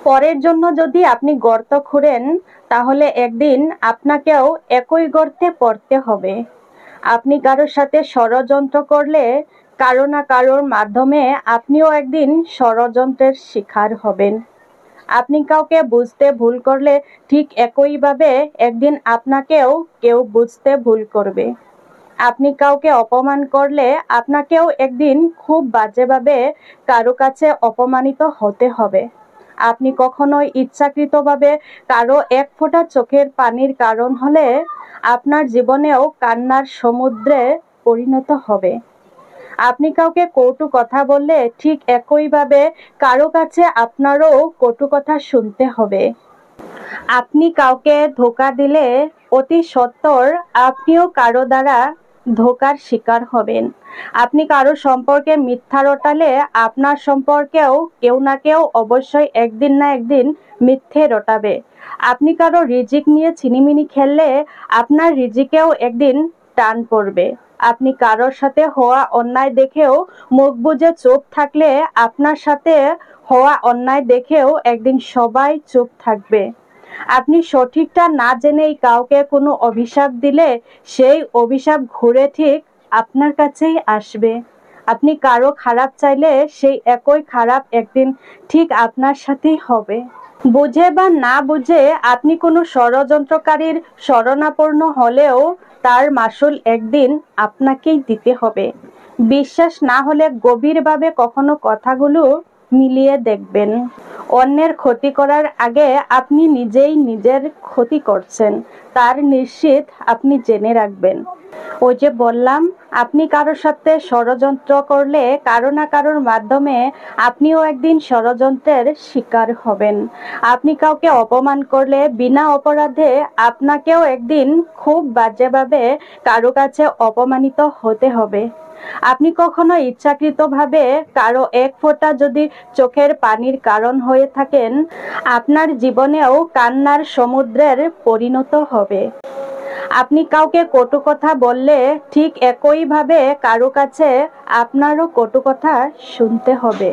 পরের জন্য যদি আপনি গর্ত খুঁড়েন, তাহলে একদিন আপনাকেও একই গর্তে পড়তে হবে। আপনি কারোর সাথে ষড়যন্ত্র করলে কারো না কারোর মাধ্যমে আপনিও একদিন ষড়যন্ত্রের শিকার হবেন। আপনি কাউকে বুঝতে ভুল করলে ঠিক একইভাবে একদিন আপনাকেও কেউ বুঝতে ভুল করবে। আপনি কাউকে অপমান করলে আপনাকেও একদিন খুব বাজেভাবে কারো কাছে অপমানিত হতে হবে। আপনি কখনোই ইচ্ছাকৃতভাবে কারো এক ফোঁটা চোখের পানির কারণ হলে আপনার জীবনেও কান্নার সমুদ্রে পরিণত হবে। আপনি কাউকে কটু কথা বললে ঠিক একইভাবে কারো কাছে আপনারও কটু কথা শুনতে হবে। আপনি কাউকে ধোঁকা দিলে অতি সত্বর আপনিও কারো দ্বারা ধোঁকার শিকার হবেন। আপনি কারো সম্পর্কে মিথ্যা রটালে আপনার সম্পর্কেও কেউ না কেউ অবশ্যই একদিন না একদিন মিথ্যে রটাবে। আপনি কারো রিজিক নিয়ে ছিনিমিনি খেললে আপনার রিজিকেও একদিন টান পড়বে। আপনি কারোর সাথে হওয়া অন্যায় দেখেও মুখ বুজে চুপ থাকলে আপনার সাথে হওয়া অন্যায় দেখেও একদিন সবাই চুপ থাকবে। আপনি সঠিকটা না জেনেই কাউকে কোনো অভিশাপ দিলে সেই অভিশাপ ঘুরে ঠিক আপনার কাছেই আসবে। আপনি কারো খারাপ চাইলে সেই একই খারাপ একদিন ঠিক আপনার সাথেই হবে। বুঝে বা না বুঝে আপনি কোনো ষড়যন্ত্রকারীর শরণাপন্ন হলেও তার মাসুল একদিন আপনাকেই দিতে হবে। বিশ্বাস না হলে গভীরভাবে কখনো কথাগুলো মিলিয়ে দেখবেন। অন্যের ক্ষতি করার আগে আপনি নিজেই নিজের ক্ষতি করছেন, তার নিশ্চিত আপনি জেনে রাখবেন। ওই যে বললাম, আপনি কারোর সাথে ষড়যন্ত্র করলে কারো না কারোর মাধ্যমে আপনিও একদিন ষড়যন্ত্রের শিকার হবেন। আপনি কাউকে অপমান করলে বিনা অপরাধে আপনাকেও একদিন খুব বাজেভাবে কারো কাছে অপমানিত হতে হবে। আপনি কখনো ইচ্ছাকৃতভাবে কারো এক ফোঁটা যদি চোখের পানির কারণ হয়ে থাকেন, আপনার জীবনেও কান্নার সমুদ্রের পরিণত হবে। আপনি কাউকে কটু কথা বললে ঠিক একইভাবে কারো কাছে আপনারও কটু কথা শুনতে হবে।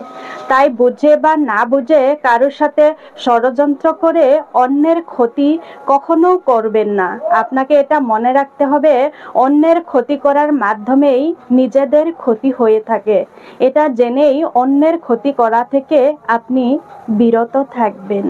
তাই বুঝে বা না বুঝে কারোর সাথে ষড়যন্ত্র করে অন্যের ক্ষতি কখনো করবেন না। আপনাকে এটা মনে রাখতে হবে, অন্যের ক্ষতি করার মাধ্যমেই নিজেদের ক্ষতি হয়ে থাকে। এটা জেনেই অন্যের ক্ষতি করা থেকে আপনি বিরত থাকবেন।